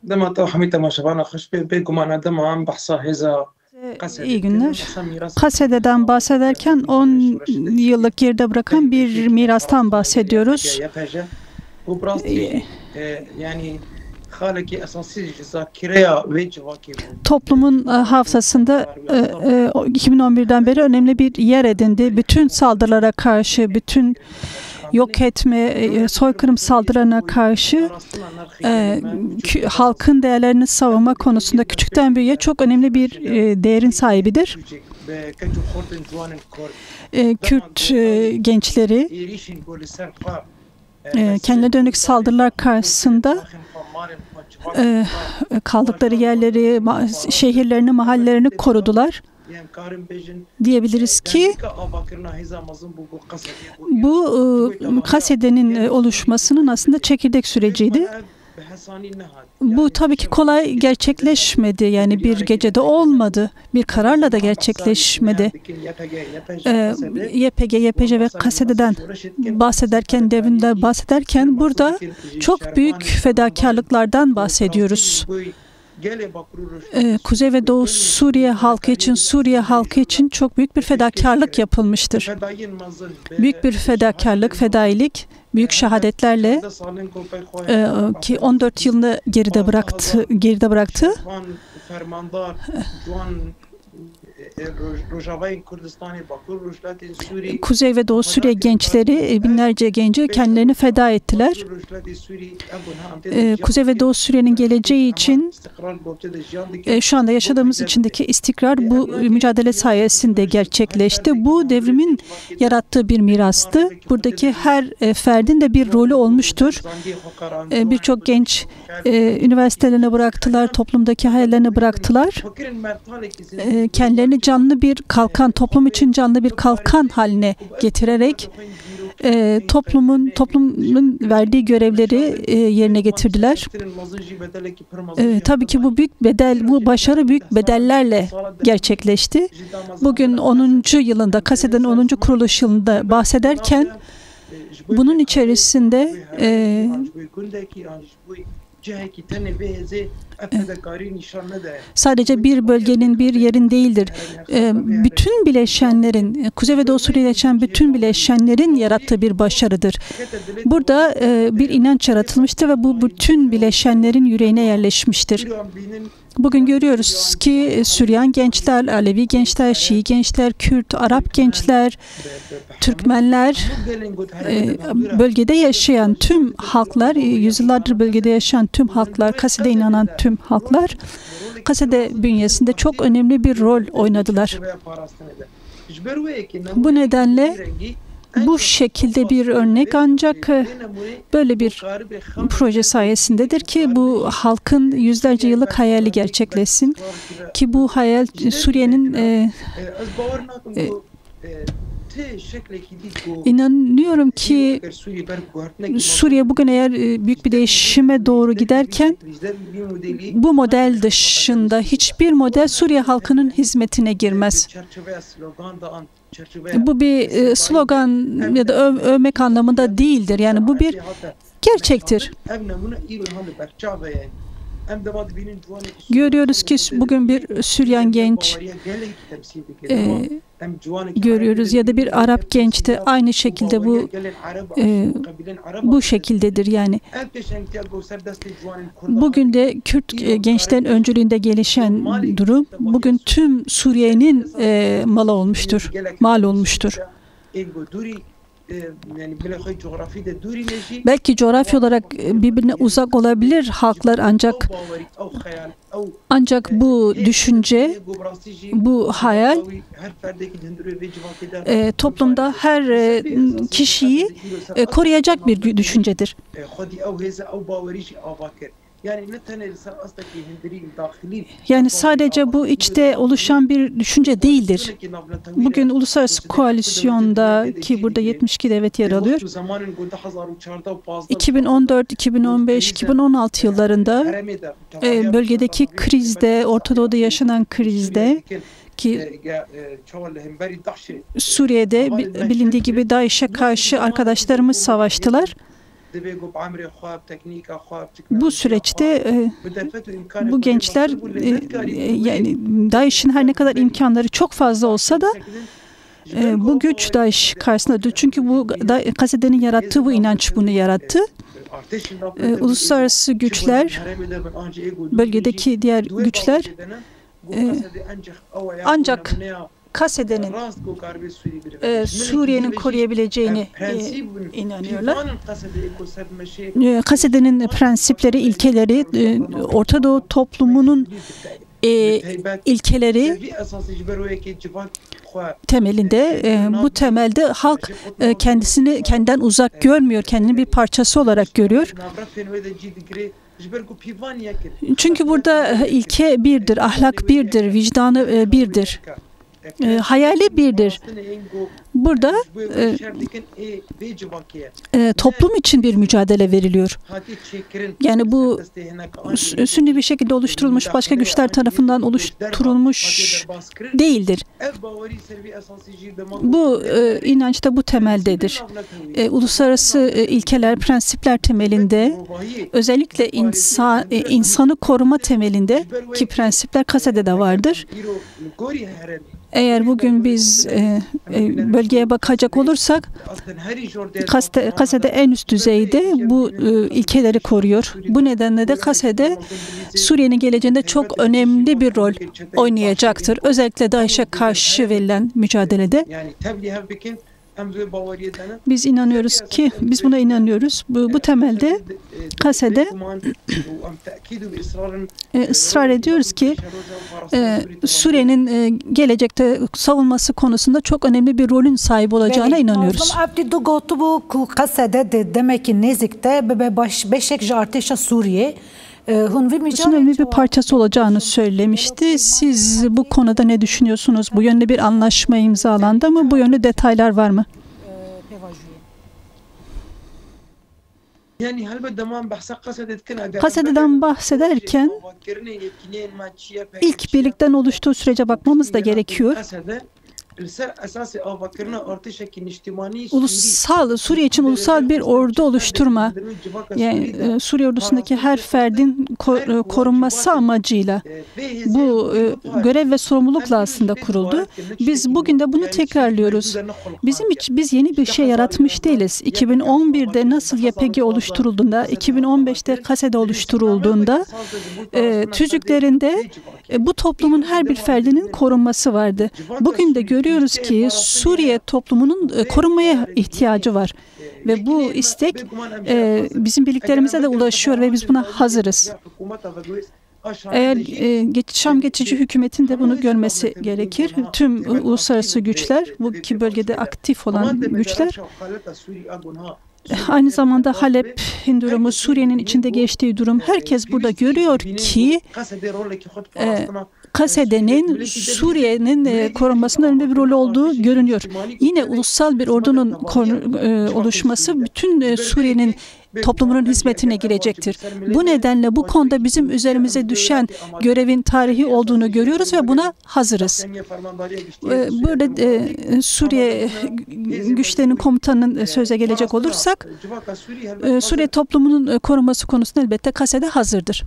دما تو حمي تماشاvan خوش بگمان دما بحثا هزا İyi günler. Kasede'den bahsederken 10 yıllık geride bırakan bir mirastan bahsediyoruz. Toplumun hafızasında 2011'den beri önemli bir yer edindi. Bütün saldırılara karşı, bütün yok etme, soykırım saldırılarına karşı halkın değerlerini savunma konusunda küçükten büyüğe çok önemli bir değerin sahibidir. Kürt gençleri kendine dönük saldırılar karşısında kaldıkları yerleri, şehirlerini, mahallelerini korudular. Diyebiliriz ki bu Kasede'nin oluşmasının aslında çekirdek süreciydi. Bu tabii ki kolay gerçekleşmedi. Yani bir gecede olmadı. Bir kararla da gerçekleşmedi. YPG, YPJ ve Kasede'den bahsederken, devrimden bahsederken burada çok büyük fedakarlıklardan bahsediyoruz. Kuzey ve Doğu Suriye halkı için çok büyük bir fedakarlık yapılmıştır. Büyük bir fedakarlık, fedailik, büyük şehadetlerle ki 14 yılını geride bıraktı. Kuzey ve Doğu Suriye gençleri, binlerce genci kendilerini feda ettiler. Kuzey ve Doğu Suriye'nin geleceği için şu anda yaşadığımız içindeki istikrar bu mücadele sayesinde gerçekleşti. Bu devrimin yarattığı bir mirastı. Buradaki her ferdin de bir rolü olmuştur. Birçok genç üniversitelerine bıraktılar, toplumdaki hayallerini bıraktılar. Kendilerini canlı bir kalkan, toplum için canlı bir kalkan haline getirerek toplumun verdiği görevleri yerine getirdiler. Tabii ki bu büyük bedel, bu başarı büyük bedellerle gerçekleşti. Bugün 10. yılında, Kasede'nin 10. kuruluş yılında bahsederken bunun içerisinde sadece bir bölgenin, bir yerin değildir. Bütün bileşenlerin, Kuzey ve Doğu Suriye'de yaşayan bütün bileşenlerin yarattığı bir başarıdır. Burada bir inanç yaratılmıştır ve bu bütün bileşenlerin yüreğine yerleşmiştir. Bugün görüyoruz ki Süryan gençler, Alevi gençler, Şii gençler, Kürt, Arap gençler, Türkmenler, bölgede yaşayan tüm halklar, yüzyıllardır bölgede yaşayan tüm halklar, Kasede'ye inanan tüm halklar, Kasede bünyesinde çok önemli bir rol oynadılar. Bu nedenle bu şekilde bir örnek ancak böyle bir proje sayesindedir ki bu halkın yüzlerce yıllık hayali gerçekleşsin. Ki bu hayal Suriye'nin inanıyorum ki Suriye bugün eğer büyük bir değişime doğru giderken bu model dışında hiçbir model Suriye halkının hizmetine girmez. Bu bir slogan ya da övmek anlamında değildir. Yani bu bir gerçektir. Görüyoruz ki bugün bir Süryan genç görüyoruz ya da bir Arap genç de aynı şekilde bu şekildedir yani. Bugün de Kürt gençlerin öncülüğünde gelişen durum bugün tüm Suriye'nin mal olmuştur. Belki coğrafya olarak birbirine uzak olabilir halklar ancak bu düşünce, bu hayal toplumda her kişiyi koruyacak bir düşüncedir. Yani sadece bu içte oluşan bir düşünce değildir. Bugün uluslararası koalisyonda ki burada 72 devlet yer alıyor. 2014, 2015, 2016 yıllarında bölgedeki krizde, Orta Doğu'da yaşanan krizde ki Suriye'de bilindiği gibi DAEŞ'e karşı arkadaşlarımız savaştılar. Bu süreçte bu gençler yani DAEŞ'in her ne kadar imkanları çok fazla olsa da bu güç DAEŞ karşısındadır. Çünkü bu Kasede'nin yarattığı bu inanç bunu yarattı. Uluslararası güçler, bölgedeki diğer güçler ancak Kasede'nin Suriye'nin koruyabileceğini inanıyorlar. Kasede'nin prensipleri, ilkeleri, Orta Doğu toplumunun ilkeleri temelinde, bu temelde halk kendisini kendinden uzak görmüyor, kendini bir parçası olarak görüyor. Çünkü burada ilke birdir, ahlak birdir, vicdanı birdir. Hayali birdir. Burada toplum için bir mücadele veriliyor. Yani bu sünni bir şekilde oluşturulmuş, başka güçler tarafından oluşturulmuş değildir. Bu inanç da bu temeldedir. Uluslararası ilkeler, prensipler temelinde, özellikle insanı koruma temelinde ki prensipler Kasede'de vardır. Eğer bugün biz bölgeye bakacak olursak Kasede en üst düzeyde bu ilkeleri koruyor. Bu nedenle de Kasede Suriye'nin geleceğinde çok önemli bir rol oynayacaktır. Özellikle DAEŞ'e karşı verilen mücadelede. Biz inanıyoruz ki, biz buna inanıyoruz. Bu temelde Kasede ısrar ediyoruz ki Suriye'nin gelecekte savunması konusunda çok önemli bir rolün sahibi olacağına inanıyoruz. Demek ki nezikte beşek arteşa Suriye Bunun önemli bir parçası olacağını söylemişti. Siz bu konuda ne düşünüyorsunuz? Bu yönde bir anlaşma imzalandı mı? Bu yönde detaylar var mı? Kasede'den bahsederken ilk birlikten oluştuğu sürece bakmamız da gerekiyor. Suriye için ulusal bir ordu oluşturma, yani Suriye ordusundaki her ferdin korunması amacıyla bu görev ve sorumlulukla aslında kuruldu. Biz bugün de bunu tekrarlıyoruz. Biz yeni bir şey yaratmış değiliz. 2011'de nasıl YPG oluşturulduğunda, 2015'te Kasede oluşturulduğunda tüzüklerinde bu toplumun her bir ferdinin korunması vardı. Bugün de görüyoruz ki Suriye toplumunun korunmaya ihtiyacı var. Ve bu istek bizim birliklerimize de ulaşıyor ve biz buna hazırız. Eğer Şam geçici hükümetin de bunu görmesi gerekir. Tüm uluslararası güçler, bu iki bölgede aktif olan güçler, aynı zamanda Halep'in durumu, Suriye'nin içinde geçtiği durum, herkes burada görüyor ki Kasede'nin Suriye'nin korunmasında önemli bir rol olduğu görünüyor. Yine ulusal bir ordunun oluşması bütün Suriye'nin toplumunun hizmetine girecektir. Bu nedenle bu konuda bizim üzerimize düşen görevin tarihi olduğunu görüyoruz ve buna hazırız. Burada Suriye güçlerinin komutanının söze gelecek olursak, Suriye toplumunun korunması konusunda elbette Kasede hazırdır.